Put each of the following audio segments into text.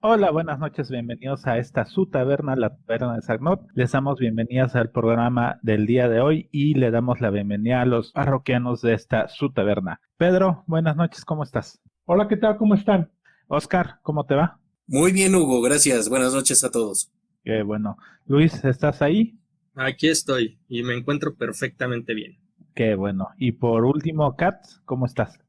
Hola, buenas noches, bienvenidos a esta su taberna, la taberna de Sagnot. Les damos bienvenidas al programa del día de hoy y le damos la bienvenida a los parroquianos de esta su taberna. Pedro, buenas noches, ¿cómo estás? Hola, ¿qué tal? ¿Cómo están? Oscar, ¿cómo te va? Muy bien, Hugo, gracias. Buenas noches a todos. Qué bueno. Luis, ¿estás ahí? Aquí estoy y me encuentro perfectamente bien. Qué bueno. Y por último, Kat, ¿cómo estás?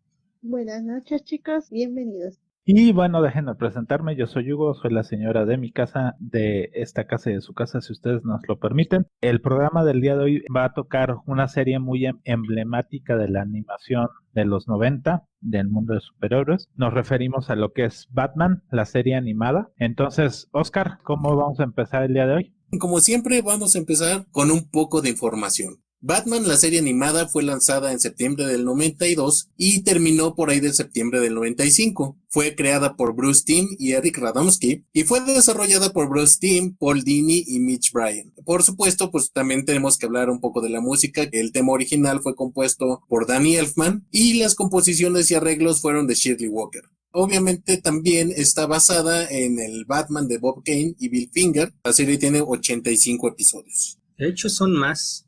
Buenas noches, chicos, bienvenidos. Y bueno, déjenme presentarme, yo soy Hugo, soy la señora de mi casa, de esta casa y de su casa, si ustedes nos lo permiten. El programa del día de hoy va a tocar una serie muy emblemática de la animación de los 90, del mundo de superhéroes. Nos referimos a lo que es Batman, la serie animada. Entonces, Oscar, ¿cómo vamos a empezar el día de hoy? Como siempre, vamos a empezar con un poco de información. Batman, la serie animada, fue lanzada en septiembre del 92 y terminó por ahí de septiembre del 95. Fue creada por Bruce Timm y Eric Radomski y fue desarrollada por Bruce Timm, Paul Dini y Mitch Bryan. Por supuesto, pues también tenemos que hablar un poco de la música. El tema original fue compuesto por Danny Elfman y las composiciones y arreglos fueron de Shirley Walker. Obviamente también está basada en el Batman de Bob Kane y Bill Finger. La serie tiene 85 episodios. De hecho, son más.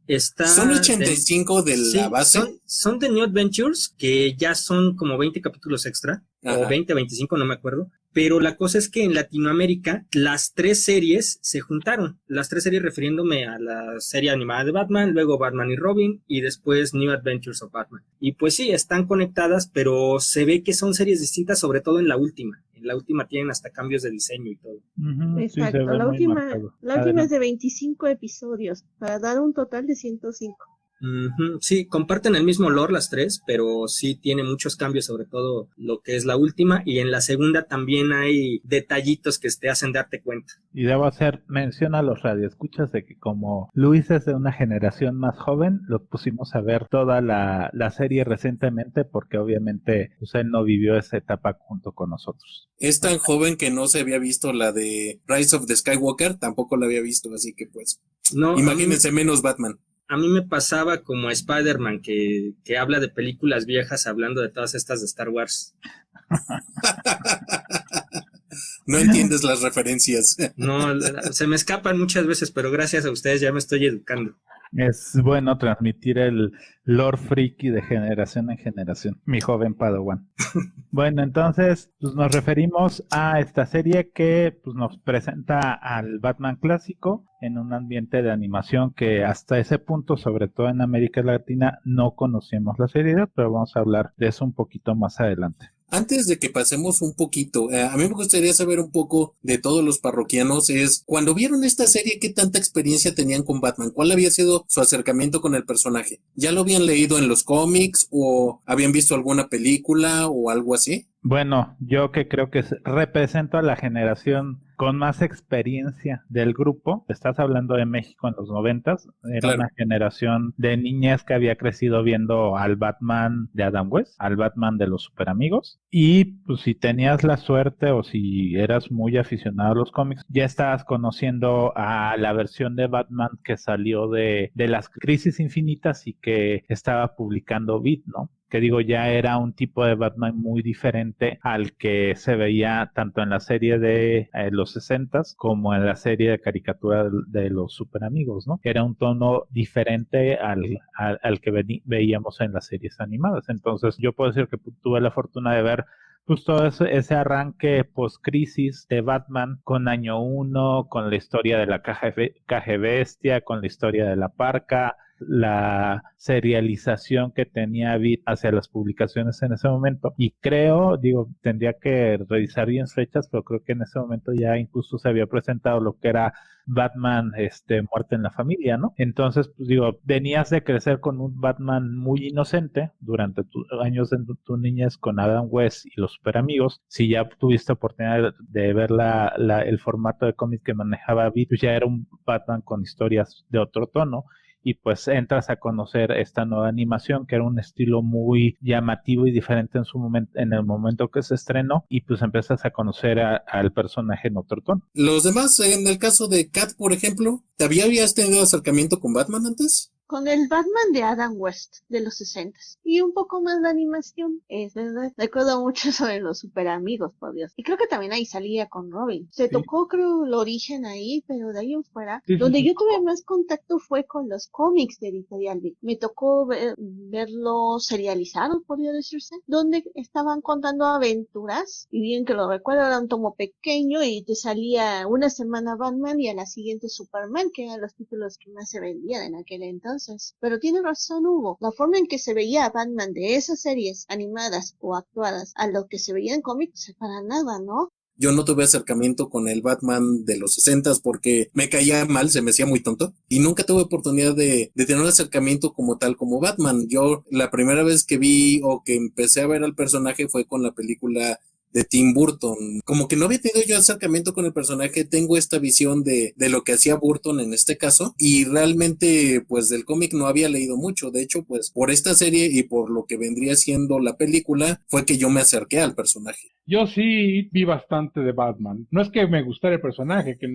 Son 85 de la base. Son de New Adventures, que ya son como 20 capítulos extra, o 20, 25, no me acuerdo. Pero la cosa es que en Latinoamérica las tres series se juntaron. Las tres series refiriéndome a la serie animada de Batman, luego Batman y Robin y después New Adventures of Batman. Y pues sí, están conectadas, pero se ve que son series distintas, sobre todo en la última. En la última tienen hasta cambios de diseño y todo. Exacto, sí, la última Adelante. es de 25 episodios, para dar un total de 105. Sí, comparten el mismo lore las tres, pero sí tiene muchos cambios, sobre todo lo que es la última, y en la segunda también hay detallitos que te hacen darte cuenta. Y debo hacer mención a los radioescuchas de que como Luis es de una generación más joven, lo pusimos a ver toda la serie recientemente porque obviamente pues, él no vivió esa etapa junto con nosotros. Es tan joven que no se había visto la de Rise of the Skywalker, tampoco la había visto, así que pues No, imagínense menos Batman. A mí me pasaba como a Spider-Man, que habla de películas viejas hablando de todas estas de Star Wars. No entiendes las referencias. No, se me escapan muchas veces, pero gracias a ustedes ya me estoy educando. Es bueno transmitir el lore friki de generación en generación, mi joven Padawan. Bueno, entonces pues nos referimos a esta serie que pues, nos presenta al Batman clásico en un ambiente de animación que hasta ese punto, sobre todo en América Latina, no conocíamos la seriedad, pero vamos a hablar de eso un poquito más adelante. Antes de que pasemos un poquito, a mí me gustaría saber un poco de todos los parroquianos, es cuando vieron esta serie, ¿qué tanta experiencia tenían con Batman? ¿Cuál había sido su acercamiento con el personaje? ¿Ya lo habían leído en los cómics o habían visto alguna película o algo así? Bueno, yo que creo que represento a la generación con más experiencia del grupo. Estás hablando de México en los 90s. Era Claro. Una generación de niñas que había crecido viendo al Batman de Adam West, al Batman de los Superamigos. Y pues si tenías la suerte o si eras muy aficionado a los cómics, ya estabas conociendo a la versión de Batman que salió de las Crisis Infinitas y que estaba publicando Beat, ¿no? Que digo, ya era un tipo de Batman muy diferente al que que tanto en la serie de los 60s como en la serie de caricatura de los Superamigos, ¿no? Era un tono diferente al que veíamos en las series animadas. Entonces, yo puedo decir que tuve la fortuna de ver pues todo ese arranque post-crisis de Batman con Año 1, con la historia de la caja bestia, con la historia de la parca, la serialización que tenía Vid hacia las publicaciones en ese momento. Y creo, tendría que revisar bien fechas, pero creo que en ese momento ya incluso se había presentado lo que era Batman, Muerte en la Familia, ¿no? Entonces, pues venías de crecer con un Batman muy inocente durante tus años de tu niñez con Adam West y los Superamigos. Si ya tuviste oportunidad de ver el formato de cómic que manejaba Vid, pues ya era un Batman con historias de otro tono. Y pues entras a conocer esta nueva animación que era un estilo muy llamativo y diferente en su momento, en el momento que se estrenó, y pues empiezas a conocer al personaje en otro tono. Los demás, en el caso de Kat, por ejemplo, ¿te habías tenido acercamiento con Batman antes? con el Batman de Adam West de los 60 y un poco más de animación, es verdad. Recuerdo mucho sobre los super amigos, por Dios. Y creo que también ahí salía con Robin. Se Sí. tocó, creo, el origen ahí, pero de ahí en fuera, Sí, donde sí. yo tuve más contacto fue con los cómics de Editorial Big. Me tocó verlos serializados, podría decirse, donde estaban contando aventuras, y bien que lo recuerdo, era un tomo pequeño y te salía una semana Batman y a la siguiente Superman, que eran los títulos que más se vendían en aquel entonces. Pero tiene razón Hugo, la forma en que se veía a Batman de esas series animadas o actuadas a lo que se veía en cómics, para nada, ¿no? Yo no tuve acercamiento con el Batman de los 60 porque me caía mal, se me hacía muy tonto y nunca tuve oportunidad de tener un acercamiento como tal como Batman. Yo la primera vez que vi o que empecé a ver al personaje fue con la película de Tim Burton. Como que no había tenido yo acercamiento con el personaje, tengo esta visión de lo que hacía Burton en este caso, y realmente pues del cómic no había leído mucho. De hecho, pues por esta serie y por lo que vendría siendo la película fue que yo me acerqué al personaje. Yo sí vi bastante de Batman. No es que me gustara el personaje, que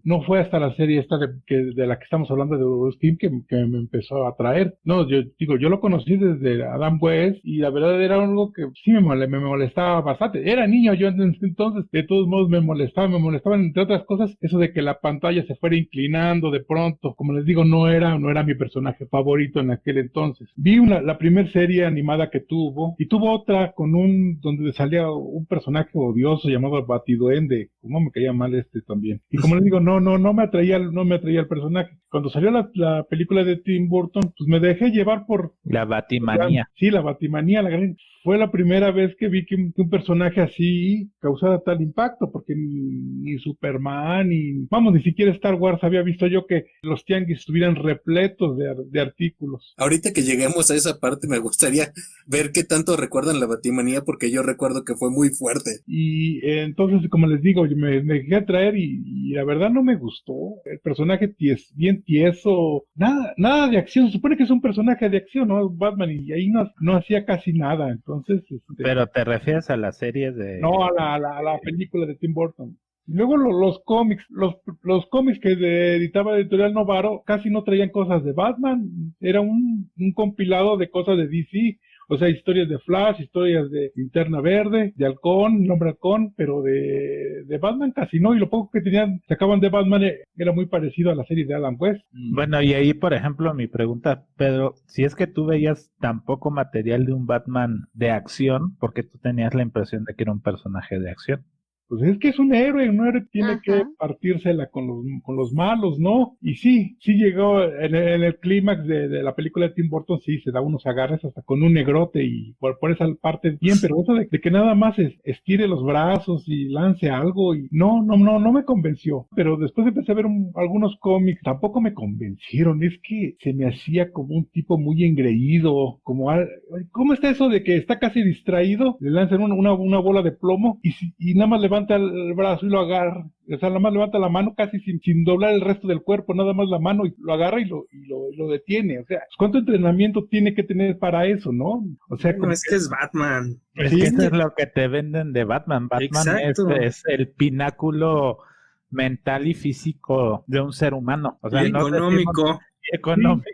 no fue hasta la serie esta de la que estamos hablando de Bruce Timm que me empezó a atraer. No, yo digo, yo lo conocí desde Adam West y la verdad era algo que sí me molestaba bastante. Era niño yo entonces, de todos modos me molestaban entre otras cosas eso de que la pantalla se fuera inclinando de pronto. Como les digo, no era mi personaje favorito en aquel entonces. Vi la primera serie animada que tuvo y tuvo otra con donde salía un personaje odioso llamado Batiduende. Como me caía mal también. Y como les digo, no me atraía el personaje. Cuando salió la película de Tim Burton, pues me dejé llevar por La Batimanía. Sí, la Batimanía, fue la primera vez que vi que un personaje así causara tal impacto, porque ni Superman, ni siquiera Star Wars había visto yo que los tianguis estuvieran repletos de artículos. Ahorita que lleguemos a esa parte me gustaría ver qué tanto recuerdan la Batimanía, porque yo recuerdo que fue muy fuerte. Y entonces, como les digo, yo me dejé atraer y la verdad no me gustó. El personaje bien tieso, nada de acción. Se supone que es un personaje de acción, ¿no? Batman, y ahí no hacía casi nada. Entonces, Pero te refieres a la serie de... No, a la película de Tim Burton. Luego los cómics, los cómics que editaba Editorial Novaro casi no traían cosas de Batman. Era un compilado de cosas de DC. O sea, historias de Flash, historias de Linterna Verde, de Halcón, Hombre Halcón, pero de Batman casi no. Y lo poco que sacaban de Batman era muy parecido a la serie de Adam West. Bueno, y ahí, por ejemplo, mi pregunta, Pedro, si es que tú veías tan poco material de un Batman de acción, ¿por qué tú tenías la impresión de que era un personaje de acción? Pues es que es un héroe tiene Ajá. que partírsela con los malos, ¿no? Y sí llegó en el clímax de la película de Tim Burton, sí, se da unos agarres hasta con un negrote y por esa parte bien, pero eso de que nada más estire los brazos y lance algo y no me convenció. Pero después empecé a ver algunos cómics, tampoco me convencieron, es que se me hacía como un tipo muy engreído, ¿cómo está eso de que está casi distraído? Le lanzan una bola de plomo y nada más levanta el brazo y lo agarra, o sea, nada más levanta la mano casi sin doblar el resto del cuerpo, nada más la mano y lo agarra y lo detiene. O sea, ¿cuánto entrenamiento tiene que tener para eso, no? O sea, No, es que es Batman. Es Sí. que eso es lo que te venden de Batman. Batman es el pináculo mental y físico de un ser humano. O sea, Y no económico. económico.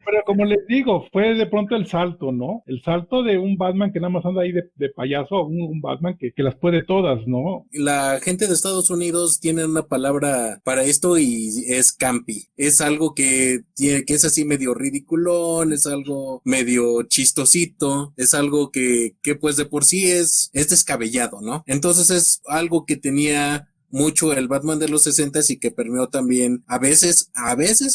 Pero como les digo, fue de pronto el salto, ¿no? El salto de un Batman que nada más anda ahí de payaso a un Batman que las puede todas, ¿no? La gente de Estados Unidos tiene una palabra para esto y es campi. Es algo que es así medio ridiculón, es algo medio chistosito, es algo que pues de por sí es descabellado, ¿no? Entonces es algo que tenía mucho el Batman de los 60 y que permeó también a veces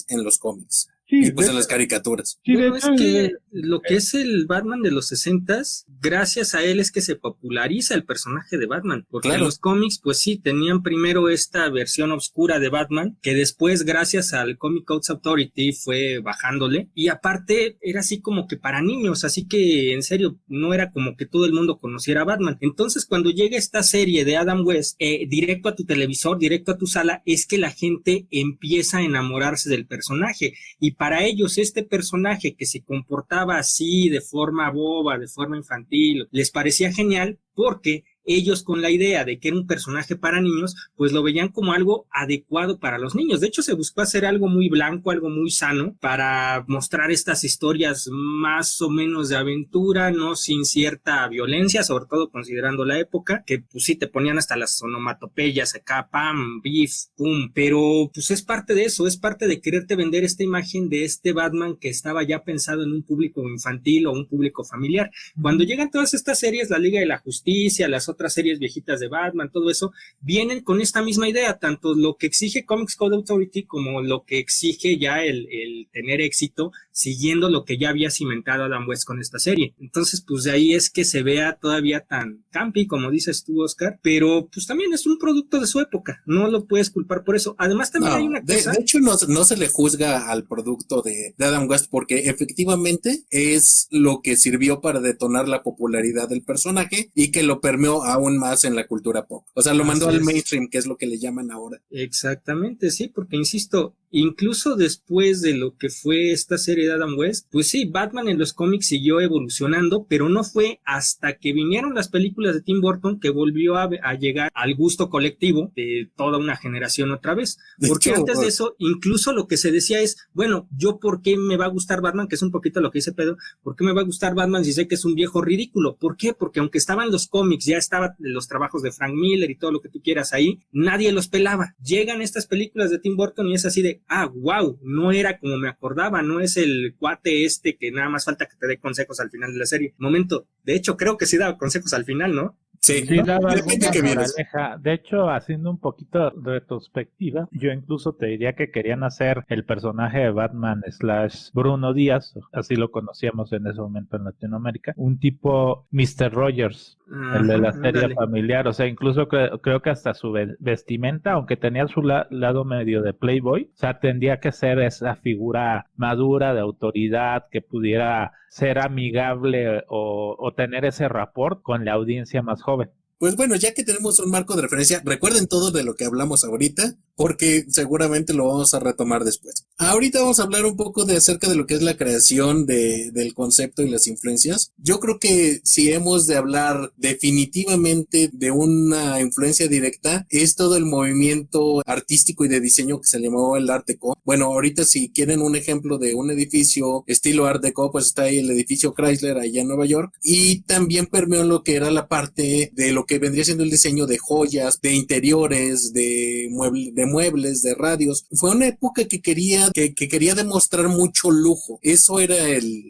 en los cómics. Sí, Y pues en las caricaturas. Sí, Bueno, de es hecho, que lo que es el Batman de los 60s, gracias a él es que se populariza el personaje de Batman, porque Claro. los cómics, pues sí, tenían primero esta versión oscura de Batman, que después, gracias al Comic Codes Authority, fue bajándole, y aparte era así como que para niños, así que en serio, no era como que todo el mundo conociera a Batman. Entonces, cuando llega esta serie de Adam West, directo a tu televisor, directo a tu sala, es que la gente empieza a enamorarse del personaje, y para ellos este personaje que se comportaba así de forma boba, de forma infantil, les parecía genial porque ellos con la idea de que era un personaje para niños, pues lo veían como algo adecuado para los niños. De hecho, se buscó hacer algo muy blanco, algo muy sano, para mostrar estas historias más o menos de aventura, no sin cierta violencia, sobre todo considerando la época, que pues sí te ponían hasta las onomatopeyas acá, pam, beef, pum, pero pues es parte de eso, es parte de quererte vender esta imagen de este Batman que estaba ya pensado en un público infantil o un público familiar. Cuando llegan todas estas series, la Liga de la Justicia, las otras series viejitas de Batman, todo eso, vienen con esta misma idea, tanto lo que exige Comics Code Authority como lo que exige ya el tener éxito, siguiendo lo que ya había cimentado Adam West con esta serie. Entonces, pues de ahí es que se vea todavía tan campi, como dices tú, Oscar, pero pues también es un producto de su época, no lo puedes culpar por eso. Además, también hay una cosa... De hecho, no se le juzga al producto de Adam West porque efectivamente es lo que sirvió para detonar la popularidad del personaje y que lo permeó aún más en la cultura pop. O sea, lo mandó al mainstream, que es lo que le llaman ahora. Exactamente, sí, porque insisto, incluso después de lo que fue esta serie de Adam West, pues sí, Batman en los cómics siguió evolucionando, pero no fue hasta que vinieron las películas de Tim Burton que volvió a llegar al gusto colectivo de toda una generación otra vez. Porque antes de eso, incluso lo que se decía es, bueno, yo por qué me va a gustar Batman, que es un poquito lo que dice Pedro, ¿por qué me va a gustar Batman si sé que es un viejo ridículo? ¿Por qué? Porque aunque estaban los cómics, ya estaban los trabajos de Frank Miller y todo lo que tú quieras ahí, nadie los pelaba. Llegan estas películas de Tim Burton y es así de, wow, no era como me acordaba, no es el cuate este que nada más falta que te dé consejos al final de la serie. Momento, de hecho creo que sí daba consejos al final, ¿no? Sí, daba depende alguna que vienes. moraleja. De hecho, haciendo un poquito de retrospectiva, yo incluso te diría que querían hacer el personaje de Batman / Bruno Díaz, así lo conocíamos en ese momento en Latinoamérica, un tipo Mr. Rogers, el de la serie familiar. O sea, incluso creo que hasta su vestimenta, aunque tenía su lado medio de playboy, o sea, tendría que ser esa figura madura de autoridad que pudiera ser amigable o tener ese rapport con la audiencia más joven. Pues bueno, ya que tenemos un marco de referencia, recuerden todo de lo que hablamos ahorita, porque seguramente lo vamos a retomar después. Ahorita vamos a hablar un poco acerca de lo que es la creación del concepto y las influencias. Yo creo que si hemos de hablar definitivamente de una influencia directa, es todo el movimiento artístico y de diseño que se llamó el Art Deco. Bueno, ahorita si quieren un ejemplo de un edificio estilo Art Deco, pues está ahí el edificio Chrysler allá en Nueva York, y también permeó lo que era la parte de lo que vendría siendo el diseño de joyas, de interiores, de muebles, de radios. Fue una época que quería demostrar mucho lujo. Eso era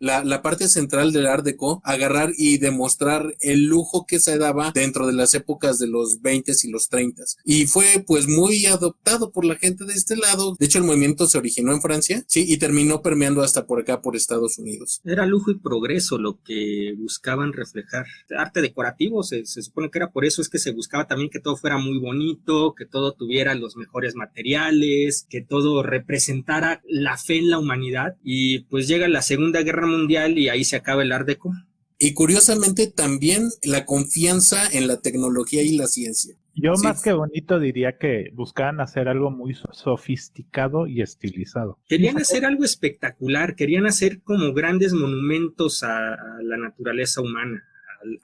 la parte central del Art Deco, agarrar y demostrar el lujo que se daba dentro de las épocas de los 20s y los 30s. Y fue pues muy adoptado por la gente de este lado. De hecho, el movimiento se originó en Francia, sí, y terminó permeando hasta por acá, por Estados Unidos. Era lujo y progreso lo que buscaban reflejar. Arte decorativo, se supone que era por eso es que se buscaba también que todo fuera muy bonito, que todo tuviera los mejores materiales, que todo representara la fe en la humanidad. Y pues llega la Segunda Guerra Mundial y ahí se acaba el Art Deco. Y curiosamente también la confianza en la tecnología y la ciencia. Yo más que bonito diría que buscaban hacer algo muy sofisticado y estilizado. Querían hacer algo espectacular, querían hacer como grandes monumentos a la naturaleza humana.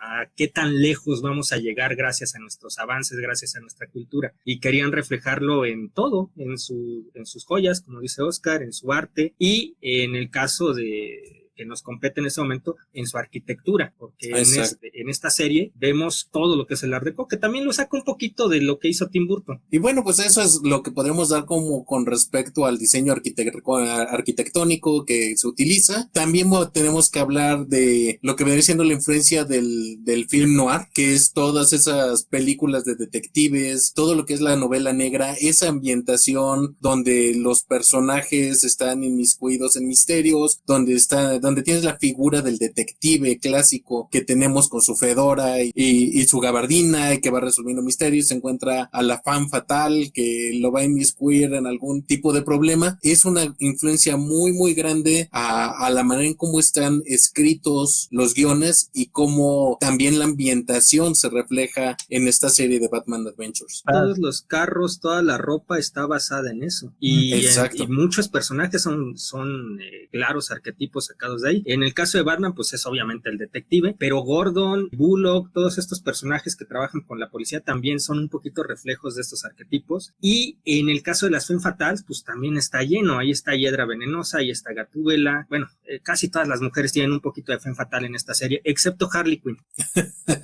A qué tan lejos vamos a llegar gracias a nuestros avances, gracias a nuestra cultura. Y querían reflejarlo en todo, en sus joyas, como dice Oscar, en su arte y en el caso que nos compete en ese momento, en su arquitectura, porque en esta serie vemos todo lo que es el Art Deco, que también lo saca un poquito de lo que hizo Tim Burton. Y bueno, pues eso es lo que podemos dar como con respecto al diseño arquitectónico que se utiliza. También tenemos que hablar de lo que viene siendo la influencia del film noir, que es todas esas películas de detectives, todo lo que es la novela negra, esa ambientación donde los personajes están inmiscuidos en misterios, donde tienes la figura del detective clásico que tenemos con su fedora y su gabardina y que va resolviendo misterios, se encuentra a la femme fatal que lo va a inmiscuir en algún tipo de problema. Es una influencia muy muy grande a la manera en cómo están escritos los guiones y cómo también la ambientación se refleja en esta serie de Batman Adventures. Todos los carros, toda la ropa está basada en eso y muchos personajes son claros arquetipos sacados sacados de ahí. En el caso de Batman, pues es obviamente el detective, pero Gordon, Bullock, todos estos personajes que trabajan con la policía también son un poquito reflejos de estos arquetipos. Y en el caso de las Femme Fatales, pues también está lleno. Ahí está Hiedra Venenosa, ahí está Gatúbela. Bueno, casi todas las mujeres tienen un poquito de Femme Fatale en esta serie, excepto Harley Quinn.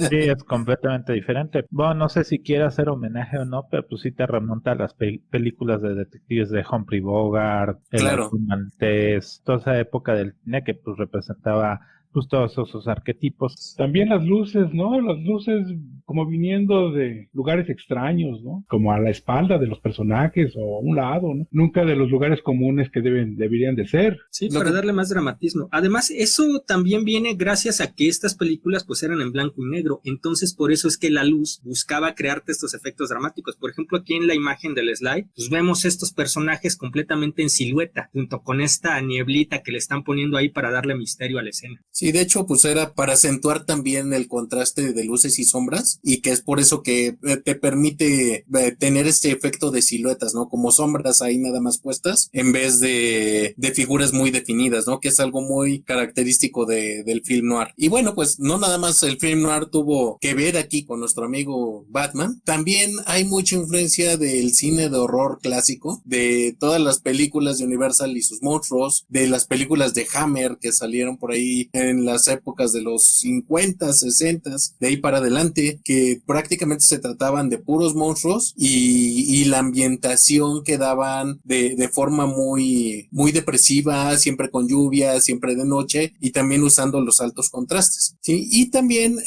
Sí, es completamente diferente. Bueno, no sé si quiere hacer homenaje o no, pero pues sí te remonta a las películas de detectives de Humphrey Bogart, El Claro. Halcón Maltés, toda esa época del cine que pues representaba pues todos esos arquetipos. También las luces, ¿no? Las luces como viniendo de lugares extraños, ¿no? Como a la espalda de los personajes o a un lado, ¿no? Nunca de los lugares comunes que deberían de ser. Sí, Lo para que- darle más dramatismo. Además, eso también viene gracias a que estas películas pues eran en blanco y negro. Entonces, por eso es que la luz buscaba crearte estos efectos dramáticos. Por ejemplo, aquí en la imagen del slide, pues vemos estos personajes completamente en silueta, junto con esta nieblita que le están poniendo ahí para darle misterio a la escena. Sí, de hecho, pues era para acentuar también el contraste de luces y sombras, y que es por eso que te permite tener este efecto de siluetas, ¿no? Como sombras ahí nada más puestas, en vez de figuras muy definidas, ¿no? Que es algo muy característico del film noir. Y bueno, pues no nada más el film noir tuvo que ver aquí con nuestro amigo Batman, también hay mucha influencia del cine de horror clásico, de todas las películas de Universal y sus monstruos, de las películas de Hammer que salieron por ahí en las épocas de los 50, 60, de ahí para adelante, que prácticamente se trataban de puros monstruos y la ambientación que daban de forma muy, muy depresiva, siempre con lluvia, siempre de noche y también usando los altos contrastes, ¿sí? Y también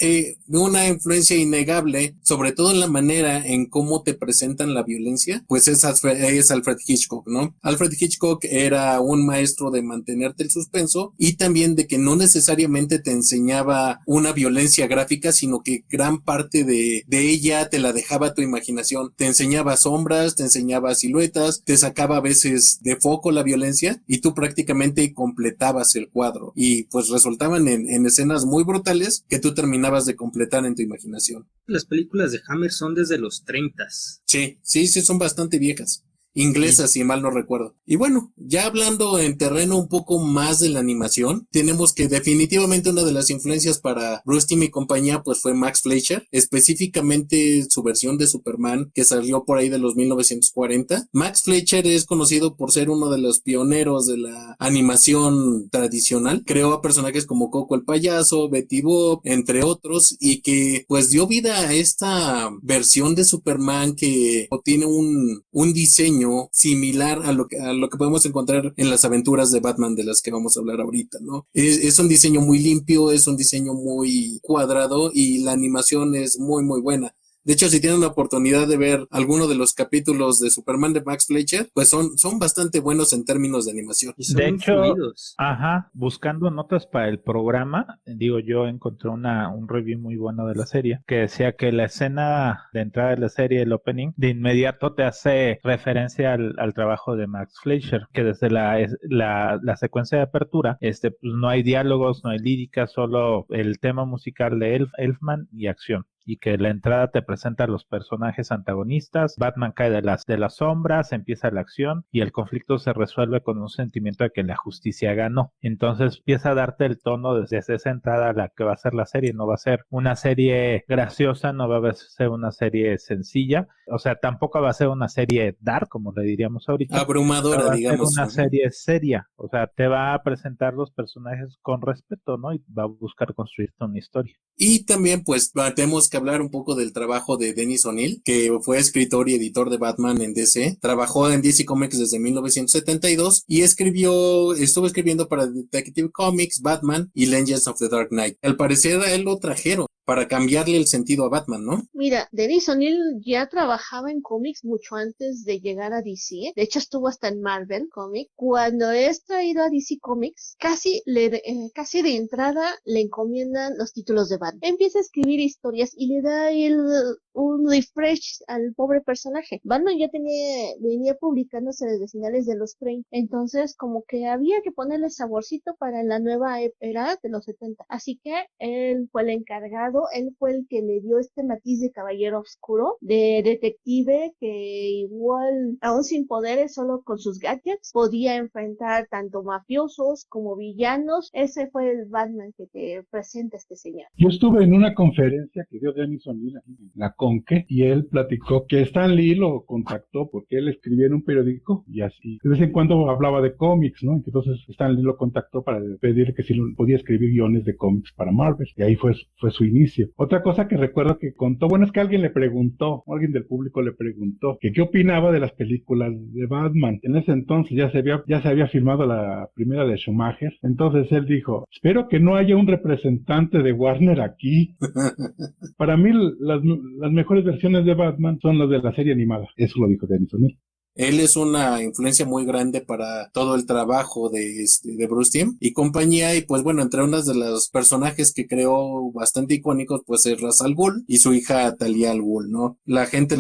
una influencia innegable, sobre todo en la manera en cómo te presentan la violencia, pues es Alfred Hitchcock, ¿no? Alfred Hitchcock era un maestro de mantenerte el suspenso y también de que no necesariamente te enseñaba una violencia gráfica, sino que gran parte de ella te la dejaba a tu imaginación. Te enseñaba sombras, te enseñaba siluetas, te sacaba a veces de foco la violencia y tú prácticamente completabas el cuadro. Y pues resultaban en escenas muy brutales que tú terminabas de completar en tu imaginación. Las películas de Hammer son desde los 30. Sí, sí, sí, son bastante viejas. Inglesas, si mal no recuerdo. Y bueno, ya hablando en terreno un poco más de la animación, tenemos que definitivamente una de las influencias para Bruce Timm y compañía pues fue Max Fleischer, específicamente su versión de Superman que salió por ahí de los 1940. Max Fleischer es conocido por ser uno de los pioneros de la animación tradicional. Creó a personajes como Coco el payaso, Betty Boop, entre otros, y que pues dio vida a esta versión de Superman que tiene un diseño similar a lo que podemos encontrar en las aventuras de Batman de las que vamos a hablar ahorita, ¿no? Es un diseño muy limpio, es un diseño muy cuadrado y la animación es muy muy buena. De hecho, si tienen la oportunidad de ver alguno de los capítulos de Superman de Max Fleischer, pues son bastante buenos en términos de animación. Y son De muy hecho, fluidos. buscando notas para el programa, digo, yo encontré un review muy bueno de la serie que decía que la escena de entrada de la serie, el opening, de inmediato te hace referencia al trabajo de Max Fleischer, que desde la secuencia de apertura, pues no hay diálogos, no hay líricas, solo el tema musical de Elfman y acción. Y que la entrada te presenta a los personajes antagonistas, Batman cae de las sombras, empieza la acción y el conflicto se resuelve con un sentimiento de que la justicia ganó. Entonces empieza a darte el tono desde esa entrada a la que va a ser la serie. No va a ser una serie graciosa, no va a ser una serie sencilla, o sea, tampoco va a ser una serie dark, como le diríamos ahorita. Abrumadora, Va a ser digamos. una serie seria, o sea, te va a presentar los personajes con respeto, ¿no? Y va a buscar construirte una historia. Y también pues tenemos que hablar un poco del trabajo de Dennis O'Neil, que fue escritor y editor de Batman en DC. Trabajó en DC Comics desde 1972 y estuvo escribiendo para Detective Comics, Batman y Legends of the Dark Knight. Al parecer a él lo trajeron para cambiarle el sentido a Batman, ¿no? Mira, Dennis O'Neil ya trabajaba en cómics mucho antes de llegar a DC. De hecho, estuvo hasta en Marvel Comics. Cuando es traído a DC Comics, casi de entrada le encomiendan los títulos de Batman. Empieza a escribir historias y le da un refresh al pobre personaje. Batman ya venía publicándose desde finales de los 30. Entonces, como que había que ponerle saborcito para la nueva era de los 70. Así que él fue el encargado lado, él fue el que le dio este matiz de caballero oscuro, de detective que igual, aún sin poderes, solo con sus gadgets, podía enfrentar tanto mafiosos como villanos. Ese fue el Batman que te presenta este señor. Yo estuve en una conferencia que dio Dennis O'Neil en la Conque y él platicó que Stan Lee lo contactó porque él escribía en un periódico y así de vez en cuando hablaba de cómics, ¿no? Entonces Stan Lee lo contactó para pedirle que si podía escribir guiones de cómics para Marvel y ahí fue su inicio. Otra cosa que recuerdo que contó, bueno, es que alguien le preguntó, alguien del público le preguntó que qué opinaba de las películas de Batman. En ese entonces ya se había filmado la primera de Schumacher, entonces él dijo, espero que no haya un representante de Warner aquí. Para mí las mejores versiones de Batman son las de la serie animada. Eso lo dijo Dennis O'Neil. Él es una influencia muy grande para todo el trabajo de Bruce Timm y compañía, y pues bueno, entre unas de los personajes que creó bastante icónicos, pues es Ra's al Ghul y su hija Talia al Ghul, ¿no? La gente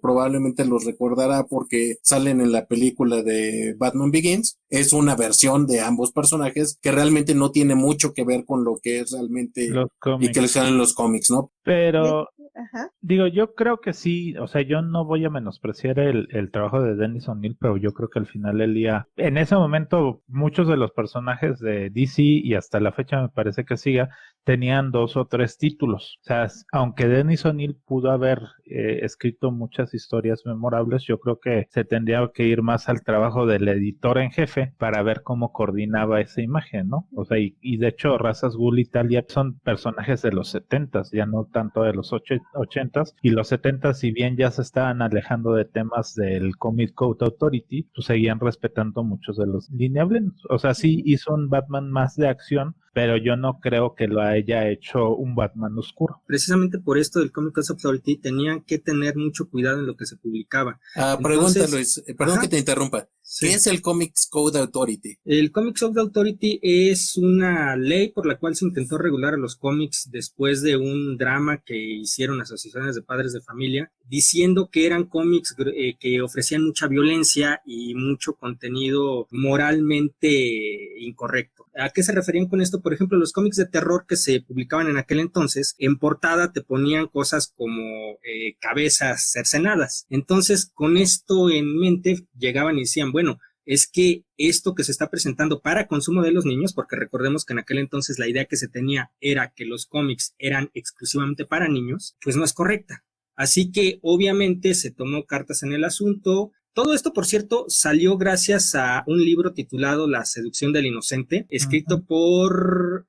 probablemente los recordará porque salen en la película de Batman Begins. Es una versión de ambos personajes que realmente no tiene mucho que ver con lo que es realmente Los y que les salen en los cómics, ¿no? Pero Ajá. digo, yo creo que sí, o sea, yo no voy a menospreciar el trabajo de Dennis O'Neil, pero yo creo que al final del día, en ese momento, muchos de los personajes de DC y hasta la fecha me parece que siga, tenían 2 o 3 títulos. O sea, aunque Dennis O'Neil pudo haber escrito muchas historias memorables, yo creo que se tendría que ir más al trabajo del editor en jefe para ver cómo coordinaba esa imagen, ¿no? O sea, y de hecho, Ra's al Ghul y Talia son personajes de los 70s, ya no tanto de los 80s, y los 70s, si bien ya se estaban alejando de temas del Comic Code Authority, pues seguían respetando muchos de los lineables. O sea, sí hizo un Batman más de acción, pero yo no creo que lo haya hecho un Batman oscuro. Precisamente por esto del Comic Code Authority tenían que tener mucho cuidado en lo que se publicaba. Pregunta, Luis, perdón ajá, que te interrumpa. sí. ¿Qué es el Comics Code Authority? El Comic Code Authority es una ley por la cual se intentó regular a los cómics después de un drama que hicieron asociaciones de padres de familia, diciendo que eran cómics que ofrecían mucha violencia y mucho contenido moralmente incorrecto. ¿A qué se referían con esto? Por ejemplo, los cómics de terror que se publicaban en aquel entonces, en portada te ponían cosas como cabezas cercenadas. Entonces, con esto en mente, llegaban y decían, bueno, es que esto que se está presentando para consumo de los niños, porque recordemos que en aquel entonces la idea que se tenía era que los cómics eran exclusivamente para niños, pues no es correcta. Así que obviamente se tomó cartas en el asunto. Todo esto, por cierto, salió gracias a un libro titulado La seducción del inocente, escrito por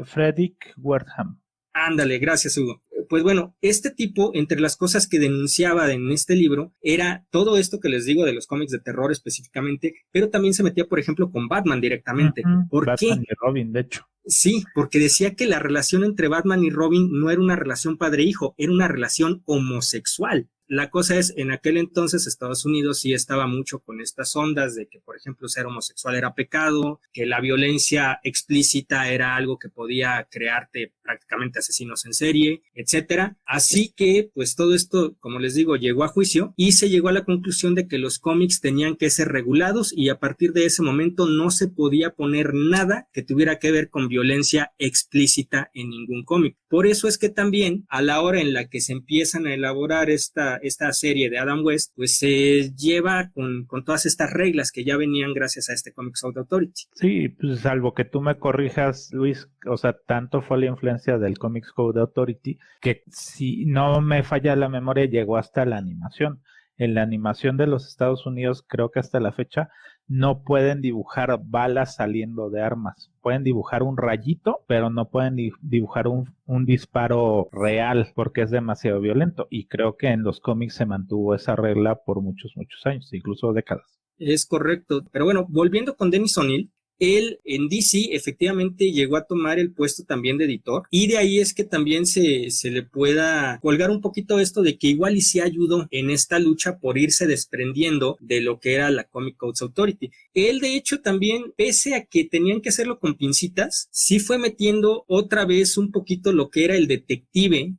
Frederick Wertham. Ándale, gracias, Hugo. Pues bueno, este tipo, entre las cosas que denunciaba en este libro, era todo esto que les digo de los cómics de terror específicamente, pero también se metía, por ejemplo, con Batman directamente. ¿Por Batman qué? y Robin, de hecho. Sí, porque decía que la relación entre Batman y Robin no era una relación padre-hijo, era una relación homosexual. La cosa es, en aquel entonces Estados Unidos sí estaba mucho con estas ondas de que, por ejemplo, ser homosexual era pecado, que la violencia explícita era algo que podía crearte prácticamente asesinos en serie, etcétera. Así que, pues todo esto, como les digo, llegó a juicio y se llegó a la conclusión de que los cómics tenían que ser regulados y a partir de ese momento no se podía poner nada que tuviera que ver con violencia explícita en ningún cómic. Por eso es que también a la hora en la que se empiezan a elaborar esta serie de Adam West, pues se lleva con todas estas reglas que ya venían gracias a este Comics Code Authority. Sí, pues salvo que tú me corrijas, Luis, o sea, tanto fue la influencia del Comics Code Authority que si no me falla la memoria llegó hasta la animación. En la animación de los Estados Unidos, creo que hasta la fecha, no pueden dibujar balas saliendo de armas. Pueden dibujar un rayito, pero no pueden dibujar un disparo real porque es demasiado violento. Y creo que en los cómics se mantuvo esa regla por muchos, muchos años, incluso décadas. Es correcto. Pero bueno, volviendo con Dennis O'Neil, él en DC efectivamente llegó a tomar el puesto también de editor y de ahí es que también se le pueda colgar un poquito esto de que igual y sí ayudó en esta lucha por irse desprendiendo de lo que era la Comic Codes Authority. Él de hecho también, pese a que tenían que hacerlo con pincitas, sí fue metiendo otra vez un poquito lo que era el detective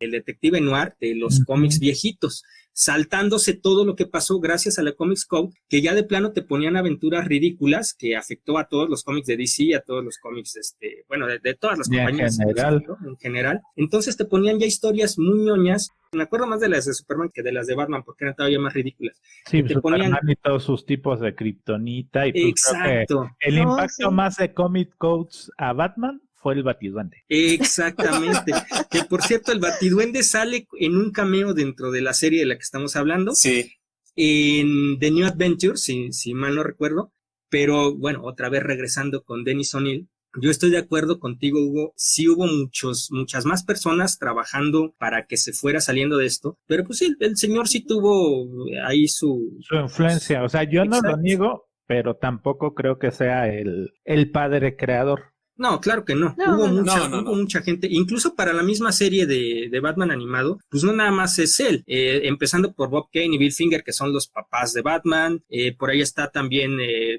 noir de los cómics viejitos. saltándose todo lo que pasó gracias a la Comics Code, que ya de plano te ponían aventuras ridículas que afectó a todos los cómics de DC, a todos los cómics, bueno, de todas las compañías en general. Entonces te ponían ya historias muy ñoñas. Me acuerdo más de las de Superman que de las de Batman, porque eran todavía más ridículas. Sí, Superman y todos sus tipos de kriptonita. Y pues exacto. El impacto más de Comic Codes a Batman fue el Batiduende. Exactamente. Que por cierto, el Batiduende sale en un cameo dentro de la serie de la que estamos hablando. Sí. En The New Adventures, si mal no recuerdo. Pero bueno, otra vez regresando con Dennis O'Neil. Yo estoy de acuerdo contigo, Hugo. Sí hubo muchas más personas trabajando para que se fuera saliendo de esto, pero pues sí, el señor sí tuvo ahí su influencia. O sea, yo no lo niego, pero tampoco creo que sea el padre creador. No, claro que no. Hubo mucha gente, incluso para la misma serie de Batman animado, pues no nada más es él, empezando por Bob Kane y Bill Finger, que son los papás de Batman, por ahí está también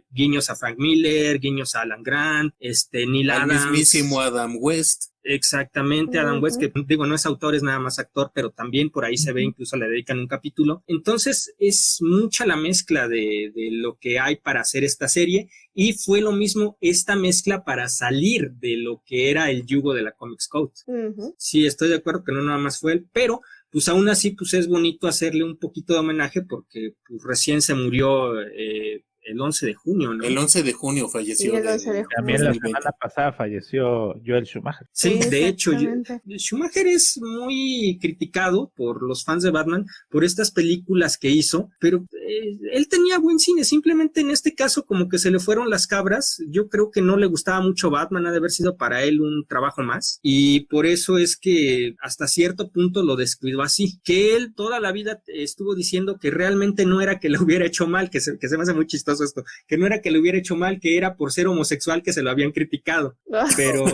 guiños a Frank Miller, guiños a Alan Grant, Neil Adams. El mismísimo Adam West. Exactamente, Adam West, que digo, no es autor, es nada más actor, pero también por ahí se ve, incluso le dedican un capítulo. Entonces es mucha la mezcla de lo que hay para hacer esta serie, y fue lo mismo esta mezcla para salir de lo que era el yugo de la Comics Code. Sí, estoy de acuerdo que no nada más fue él, pero pues aún así pues es bonito hacerle un poquito de homenaje porque pues, recién se murió el 11 de junio, ¿no? El 11 de junio falleció. Sí, el 11 de junio. También la semana pasada falleció Joel Schumacher. Sí, de hecho, Schumacher es muy criticado por los fans de Batman por estas películas que hizo, pero él tenía buen cine, simplemente en este caso como que se le fueron las cabras. Yo creo que no le gustaba mucho Batman, ha de haber sido para él un trabajo más, y por eso es que hasta cierto punto lo descuidó así, que él toda la vida estuvo diciendo que realmente no era que le hubiera hecho mal, que se me hace muy chistoso esto, que no era que le hubiera hecho mal, que era por ser homosexual que se lo habían criticado, pero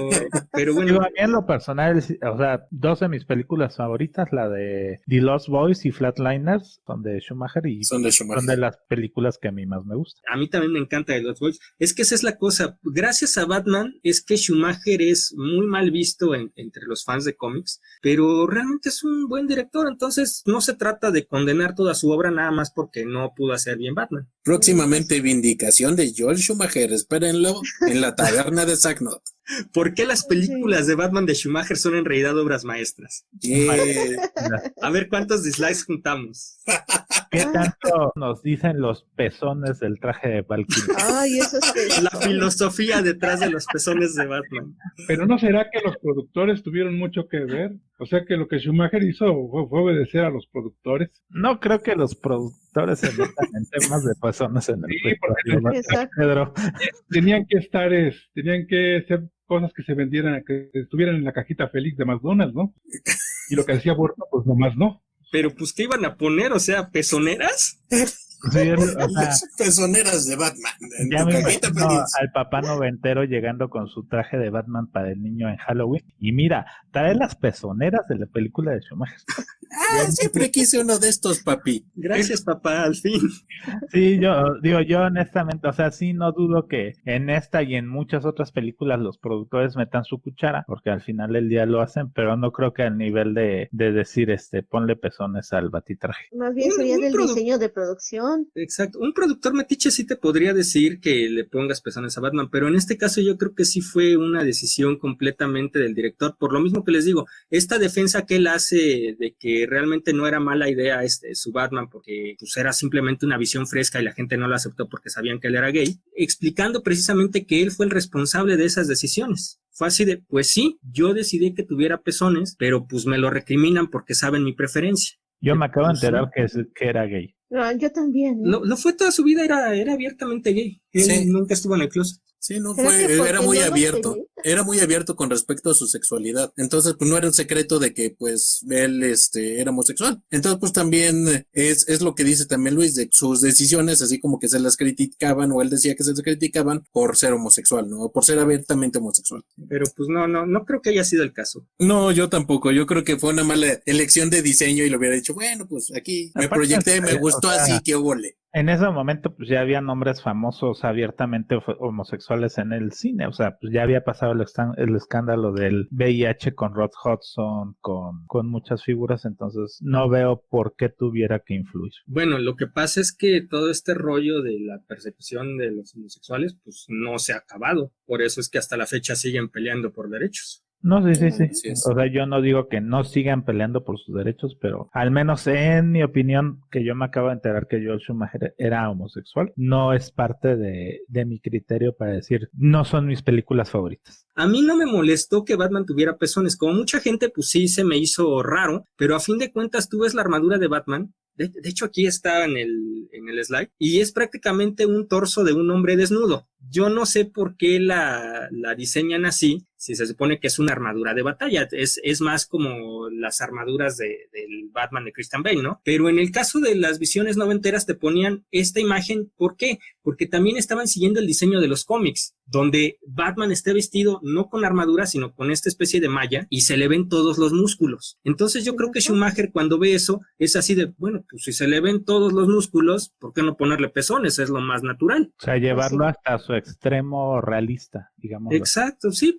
bueno. Yo, a mí en lo personal, o sea, dos de mis películas favoritas, la de The Lost Boys y Flatliners, son de Schumacher y son de las películas que a mí más me gustan. A mí también me encanta The Lost Boys. Es que esa es la cosa, gracias a Batman es que Schumacher es muy mal visto entre los fans de cómics, pero realmente es un buen director, entonces no se trata de condenar toda su obra nada más porque no pudo hacer bien Batman. Próximamente vindicación de Joel Schumacher, espérenlo en la taberna de Zacknot. ¿Por qué las películas de Batman de Schumacher son en realidad obras maestras? A ver cuántos dislikes juntamos. ¿Qué tanto nos dicen los pezones del traje de Valkyrie? Ay, eso es la filosofía detrás de los pezones de Batman. Pero ¿no será que los productores tuvieron mucho que ver? O sea, que lo que Schumacher hizo fue obedecer a los productores. No creo que los productores se metan en temas de pezones en el Pedro. Tenían que ser cosas que se vendieran, que estuvieran en la cajita feliz de McDonald's, ¿no? Y lo que hacía Burton, pues nomás no. Pero pues, ¿qué iban a poner? O sea, ¿pezoneras? Sí, las pezoneras de Batman. Ya me imagino al papá noventero llegando con su traje de Batman para el niño en Halloween. Y mira, trae las pezoneras de la película de Schumacher. Siempre quise uno de estos, papi. Gracias, papá, al fin. Sí, yo honestamente, o sea, sí no dudo que en esta y en muchas otras películas los productores metan su cuchara, porque al final del día lo hacen, pero no creo que al nivel de decir, ponle pezones al batitraje. Más bien sería del diseño de producción. Exacto, un productor metiche sí te podría decir que le pongas pezones a Batman, pero en este caso yo creo que sí fue una decisión completamente del director, por lo mismo que les digo, esta defensa que él hace de que realmente no era mala idea su Batman, porque pues era simplemente una visión fresca y la gente no la aceptó porque sabían que él era gay, explicando precisamente que él fue el responsable de esas decisiones. Fue así de, pues sí, yo decidí que tuviera pezones, pero pues me lo recriminan porque saben mi preferencia. Yo me acabo de enterar que era gay. No, yo también. No fue toda su vida, era abiertamente gay. Él nunca estuvo en el closet. Sí, era muy abierto. Era muy abierto con respecto a su sexualidad. Entonces, pues no era un secreto de que, pues, él, era homosexual. Entonces, pues también es lo que dice también Luis, de sus decisiones, así como que se las criticaban, o él decía que se las criticaban por ser homosexual, ¿no? Por ser abiertamente homosexual. Pero, pues, no creo que haya sido el caso. No, yo tampoco. Yo creo que fue una mala elección de diseño y lo hubiera dicho, bueno, pues aquí me proyecté, me gustó así, que óvole. En ese momento, pues ya había nombres famosos abiertamente homosexuales en el cine. O sea, pues ya había pasado el escándalo del VIH con Rod Hudson, con muchas figuras. Entonces, no veo por qué tuviera que influir. Bueno, lo que pasa es que todo este rollo de la persecución de los homosexuales, pues no se ha acabado. Por eso es que hasta la fecha siguen peleando por derechos. No, sí. Así es. O sea, yo no digo que no sigan peleando por sus derechos, pero al menos en mi opinión, que yo me acabo de enterar que Joel Schumacher era homosexual, no es parte de mi criterio para decir, no son mis películas favoritas. A mí no me molestó que Batman tuviera pezones. Como mucha gente, pues sí se me hizo raro, pero a fin de cuentas tú ves la armadura de Batman. De hecho, aquí está en el slide, y es prácticamente un torso de un hombre desnudo. Yo no sé por qué la diseñan así, si se supone que es una armadura de batalla. Es más como las armaduras del Batman de Christian Bale, ¿no? Pero en el caso de las visiones noventeras te ponían esta imagen. ¿Por qué? Porque también estaban siguiendo el diseño de los cómics, donde Batman está vestido no con armadura, sino con esta especie de malla, y se le ven todos los músculos. Entonces yo creo que Schumacher, cuando ve eso, es así de, bueno, pues si se le ven todos los músculos, ¿por qué no ponerle pezones? Es lo más natural. O sea, llevarlo hasta su extremo realista, digamos. Exacto, sí,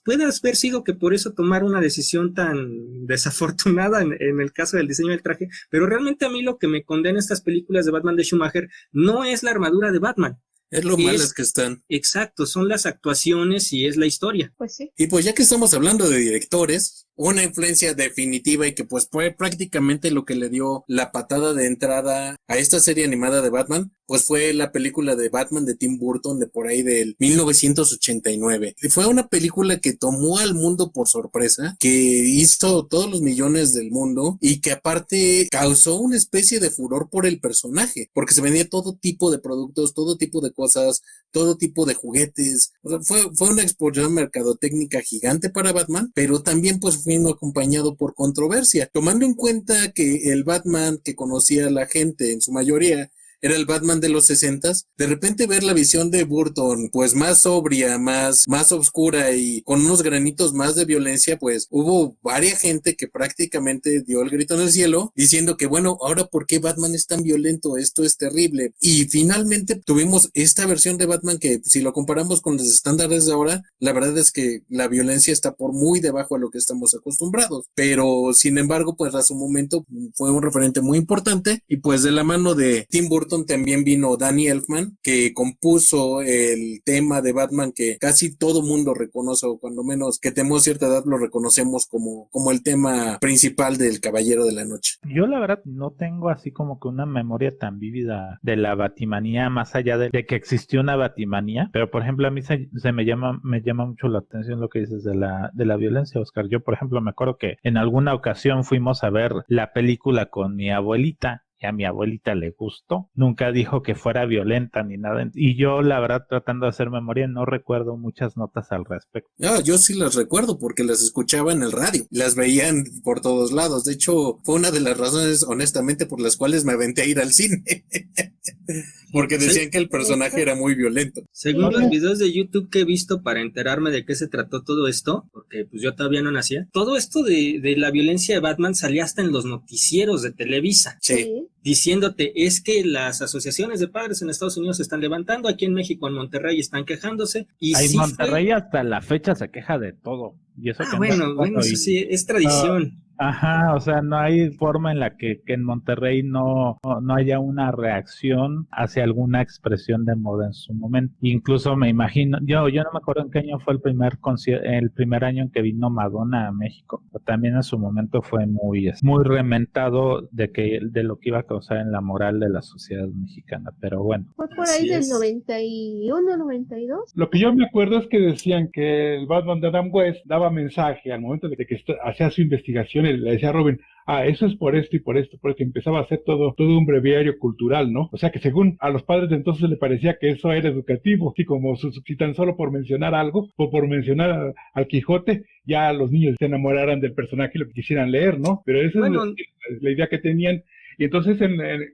puede haber sido que por eso tomara una decisión tan desafortunada en el caso del diseño del traje, pero realmente a mí lo que me condena estas películas de Batman de Schumacher no es la armadura de Batman. Es lo malas que están. Exacto, son las actuaciones y es la historia. Pues sí. Y pues ya que estamos hablando de directores, una influencia definitiva y que pues fue prácticamente lo que le dio la patada de entrada a esta serie animada de Batman, pues fue la película de Batman de Tim Burton de por ahí del 1989. Y fue una película que tomó al mundo por sorpresa, que hizo todos los millones del mundo y que aparte causó una especie de furor por el personaje, porque se vendía todo tipo de productos, todo tipo de cosas, todo tipo de juguetes. O sea, fue una explosión mercadotécnica gigante para Batman, pero también pues vino acompañado por controversia, tomando en cuenta que el Batman que conocía la gente en su mayoría era el Batman de los 60s, de repente ver la visión de Burton, pues más sobria, más oscura y con unos granitos más de violencia, pues hubo varias gente que prácticamente dio el grito en el cielo, diciendo que bueno, ahora ¿por qué Batman es tan violento? Esto es terrible. Y finalmente tuvimos esta versión de Batman que si lo comparamos con los estándares de ahora, la verdad es que la violencia está por muy debajo a lo que estamos acostumbrados. Pero sin embargo, pues a su momento fue un referente muy importante y pues de la mano de Tim Burton también vino Danny Elfman, que compuso el tema de Batman que casi todo mundo reconoce, o cuando menos que tenemos cierta edad lo reconocemos como el tema principal del Caballero de la Noche. Yo la verdad no tengo así como que una memoria tan vívida de la Batimanía, más allá de que existió una Batimanía, pero por ejemplo a mí me llama mucho la atención lo que dices de la violencia, Oscar. Yo por ejemplo me acuerdo que en alguna ocasión fuimos a ver la película con mi abuelita, a mi abuelita le gustó, nunca dijo que fuera violenta ni nada, y yo la verdad tratando de hacer memoria no recuerdo muchas notas al respecto. No, yo sí las recuerdo porque las escuchaba en el radio, las veían por todos lados, de hecho fue una de las razones honestamente por las cuales me aventé a ir al cine. Porque decían que el personaje era muy violento. Según los videos de YouTube que he visto para enterarme de qué se trató todo esto, porque pues yo todavía no nacía, todo esto de la violencia de Batman salía hasta en los noticieros de Televisa. Sí. Diciéndote, es que las asociaciones de padres en Estados Unidos se están levantando, aquí en México, en Monterrey, están quejándose. Y en sí Monterrey hasta la fecha se queja de todo. Y eso que bueno, eso sí, es tradición. Ajá, o sea, no hay forma en la que en Monterrey no haya una reacción hacia alguna expresión de moda en su momento. Incluso me imagino, yo no me acuerdo en qué año fue el primer año en que vino Madonna a México, pero también en su momento fue muy rementado de lo que iba a causar en la moral de la sociedad mexicana, pero bueno. Fue por ahí del 91, 92. Lo que yo me acuerdo es que decían que el Batman de Adam West daba mensaje al momento de que hacía su investigación. Le decía a Robin, eso es por esto y por esto, porque empezaba a hacer todo un breviario cultural, ¿no? O sea que según a los padres de entonces le parecía que eso era educativo, así como si tan solo por mencionar algo, o por mencionar al Quijote, ya los niños se enamoraran del personaje y lo que quisieran leer, ¿no? Pero esa es la idea que tenían. Y entonces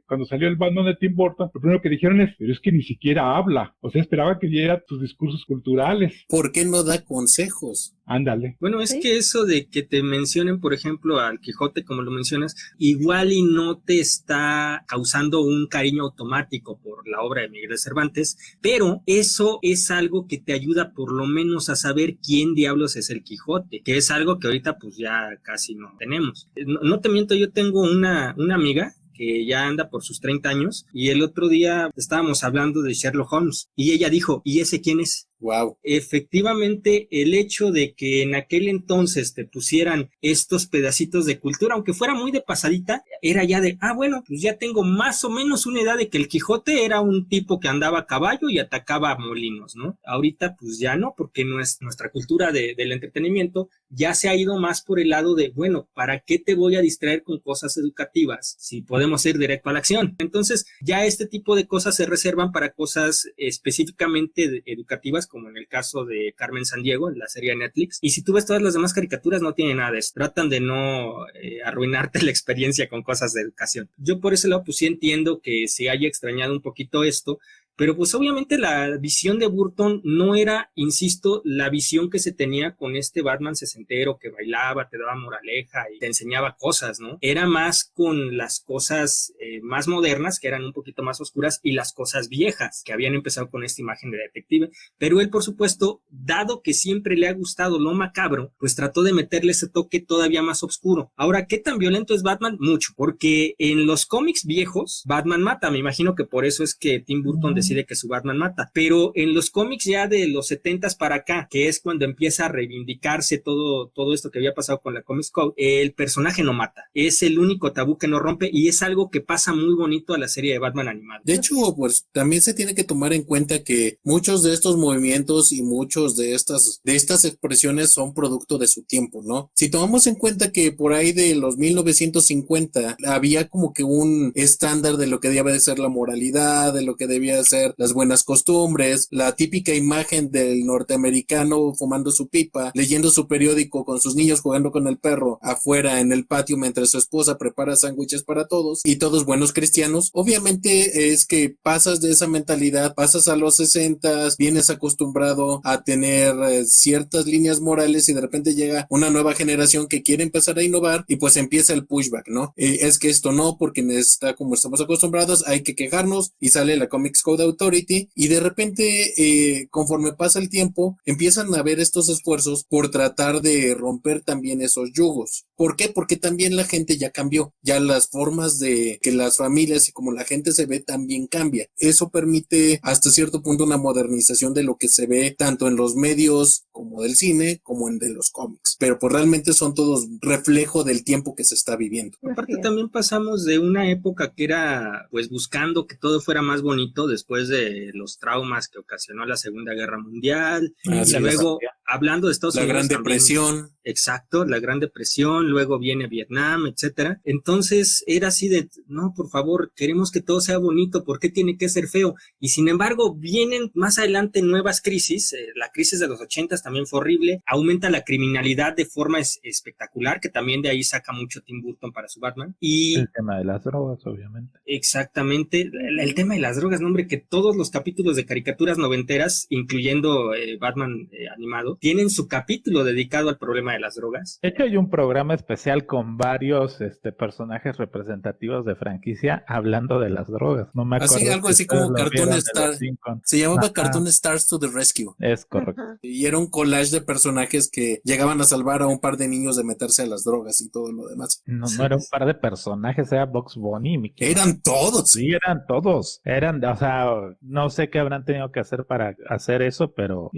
cuando salió el Batman de Tim Burton, lo primero que dijeron pero es que ni siquiera habla. O sea, esperaban que diera sus discursos culturales. ¿Por qué no da consejos? Ándale. Bueno, es ¿Sí? que eso de que te mencionen, por ejemplo, al Quijote, como lo mencionas, igual y no te está causando un cariño automático por la obra de Miguel de Cervantes, pero eso es algo que te ayuda por lo menos a saber quién diablos es el Quijote, que es algo que ahorita pues ya casi no tenemos. No te miento, yo tengo una amiga que ya anda por sus 30 años, y el otro día estábamos hablando de Sherlock Holmes, y ella dijo, ¿y ese quién es? Wow. Efectivamente, el hecho de que en aquel entonces te pusieran estos pedacitos de cultura, aunque fuera muy de pasadita, era ya de, bueno, pues ya tengo más o menos una idea de que el Quijote era un tipo que andaba a caballo y atacaba molinos, ¿no? Ahorita pues ya no, porque nuestra cultura del entretenimiento ya se ha ido más por el lado de, bueno, ¿para qué te voy a distraer con cosas educativas si podemos ir directo a la acción? Entonces, ya este tipo de cosas se reservan para cosas específicamente educativas, como en el caso de Carmen Sandiego, en la serie de Netflix. Y si tú ves todas las demás caricaturas, no tienen nada de eso. Tratan de no arruinarte la experiencia con cosas de educación. Yo por ese lado, pues sí entiendo que se haya extrañado un poquito esto, pero pues obviamente la visión de Burton no era, insisto, la visión que se tenía con este Batman sesentero que bailaba, te daba moraleja y te enseñaba cosas, ¿no? Era más con las cosas más modernas, que eran un poquito más oscuras, y las cosas viejas, que habían empezado con esta imagen de detective. Pero él, por supuesto, dado que siempre le ha gustado lo macabro, pues trató de meterle ese toque todavía más oscuro. Ahora, ¿qué tan violento es Batman? Mucho, porque en los cómics viejos, Batman mata. Me imagino que por eso es que Tim Burton decide que su Batman mata, pero en los cómics ya de los 70s para acá, que es cuando empieza a reivindicarse todo esto que había pasado con la Comics Code, el personaje no mata, es el único tabú que no rompe, y es algo que pasa muy bonito a la serie de Batman animado. De hecho, pues también se tiene que tomar en cuenta que muchos de estos movimientos y muchos de estas expresiones son producto de su tiempo, ¿no? Si tomamos en cuenta que por ahí de los 1950 había como que un estándar de lo que debía de ser la moralidad, de lo que debía de ser las buenas costumbres, la típica imagen del norteamericano fumando su pipa, leyendo su periódico con sus niños, jugando con el perro afuera en el patio mientras su esposa prepara sándwiches para todos, y todos buenos cristianos. Obviamente es que pasas de esa mentalidad, pasas a los 60, vienes acostumbrado a tener ciertas líneas morales, y de repente llega una nueva generación que quiere empezar a innovar, y pues empieza el pushback, ¿no? Es que esto no, porque está como estamos acostumbrados, hay que quejarnos, y sale la Comics Code Authority, y de repente conforme pasa el tiempo empiezan a haber estos esfuerzos por tratar de romper también esos yugos. ¿Por qué? Porque también la gente ya cambió, ya las formas de que las familias y como la gente se ve también cambia. Eso permite hasta cierto punto una modernización de lo que se ve tanto en los medios como del cine como en de los cómics, pero pues realmente son todos reflejo del tiempo que se está viviendo. Aparte también pasamos de una época que era pues buscando que todo fuera más bonito después de los traumas que ocasionó la Segunda Guerra Mundial, y luego hablando de Estados Unidos, la Gran Depresión. Exacto, la Gran Depresión, luego viene Vietnam, etcétera. Entonces era así de, no, por favor, queremos que todo sea bonito, ¿por qué tiene que ser feo? Y sin embargo, vienen más adelante nuevas crisis, la crisis de los 80s también fue horrible, aumenta la criminalidad de forma espectacular, que también de ahí saca mucho Tim Burton para su Batman. Y el tema de las drogas, obviamente. Exactamente, el tema de las drogas, no, hombre, que todos los capítulos de caricaturas noventeras, incluyendo Batman animado, tienen su capítulo dedicado al problema de las drogas. De hecho, hay un programa especial con varios personajes representativos de franquicia hablando de las drogas. No me acuerdo. Así, algo así como Cartoon Star. Se llamaba Cartoon Stars to the Rescue. Es correcto. Y era un collage de personajes que llegaban a salvar a un par de niños de meterse a las drogas y todo lo demás. No era un par de personajes, era Bugs Bunny y Mickey. Eran todos. Sí, eran todos. O sea, no sé qué habrán tenido que hacer para hacer eso, pero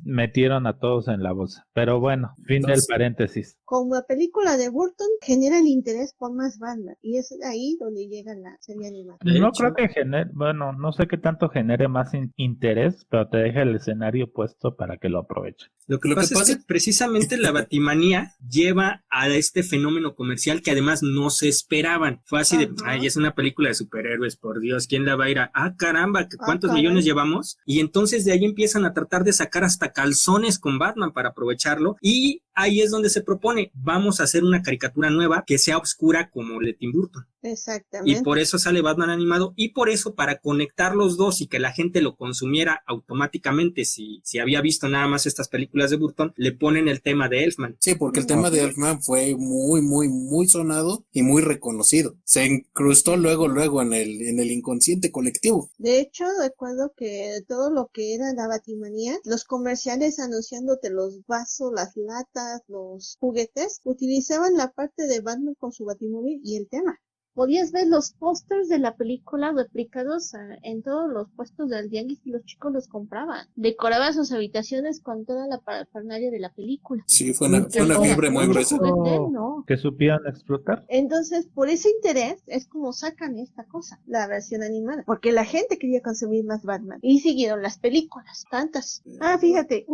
metieron a todos en la bolsa. Pero bueno, fin del paréntesis. Como la película de Burton genera el interés por más bandas, y es ahí donde llega la serie animada. No creo que bueno, no sé qué tanto genere más interés, pero te deja el escenario puesto para que lo aprovechen. Lo que pasa es que precisamente la Batimanía lleva a este fenómeno comercial que además no se esperaban. Fue así de, ay, es una película de superhéroes, por Dios, ¿quién la va a ir a? Ah, caramba, ¿cuántos millones llevamos? Y entonces de ahí empiezan a tratar de sacar hasta calzones con Batman para aprovecharlo, y ahí es donde se propone, vamos a hacer una caricatura nueva que sea oscura como de Tim Burton. Exactamente. Y por eso sale Batman animado, y por eso, para conectar los dos y que la gente lo consumiera automáticamente, si había visto nada más estas películas de Burton, le ponen el tema de Elfman. Sí, porque el tema de Elfman fue muy, muy, muy sonado y muy reconocido. Se incrustó luego en el inconsciente colectivo. De hecho, recuerdo que todo lo que era la Batimanía, los comerciales anunciándote los vasos, las latas, los juguetes, utilizaban la parte de Batman con su Batimóvil y el tema. Podías ver los pósters de la película replicados en todos los puestos del tianguis y los chicos los compraban. Decoraban sus habitaciones con toda la parafernalia de la película. Sí, fue una fiebre muy gruesa. No. Que supieron explotar. Entonces, por ese interés es como sacan esta cosa, la versión animada, porque la gente quería consumir más Batman y siguieron las películas, tantas. Fíjate,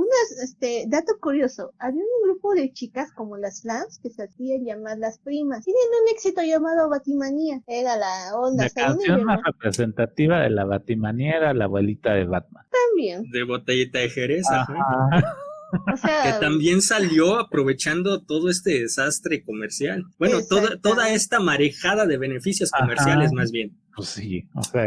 dato curioso, había un grupo de chicas como las Flans que se hacían llamar las primas. Tienen un éxito llamado Batimanía, era la onda. La canción más representativa de la Batimanía era la abuelita de Batman. También. De Botellita de Jerez, O sea, que también salió aprovechando todo este desastre comercial. Bueno, toda esta marejada de beneficios comerciales, más bien. Pues sí, o sea,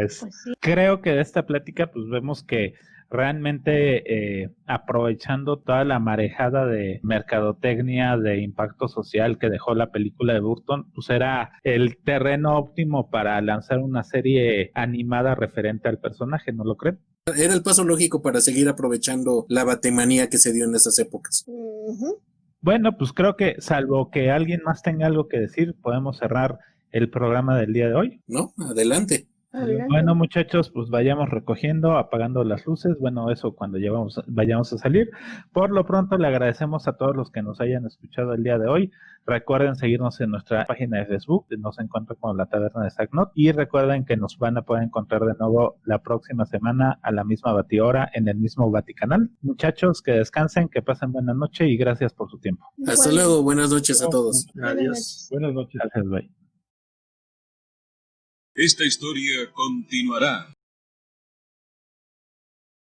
creo que de esta plática pues vemos que realmente aprovechando toda la marejada de mercadotecnia, de impacto social que dejó la película de Burton, pues era el terreno óptimo para lanzar una serie animada referente al personaje, ¿no lo creen? Era el paso lógico para seguir aprovechando la Batemanía que se dio en esas épocas. Bueno, pues creo que salvo que alguien más tenga algo que decir, podemos cerrar el programa del día de hoy. ¿No? Adelante. Bueno, muchachos, pues vayamos recogiendo, apagando las luces. Bueno, eso cuando vayamos a salir. Por lo pronto, le agradecemos a todos los que nos hayan escuchado el día de hoy. Recuerden seguirnos en nuestra página de Facebook, nos encuentran como La Taberna de Zacknot. Y recuerden que nos van a poder encontrar de nuevo la próxima semana a la misma batihora en el mismo Baticanal. Muchachos, que descansen, que pasen buena noche y gracias por su tiempo. Hasta luego, buenas noches a todos. Adiós. Buenas noches. Gracias, bye. Esta historia continuará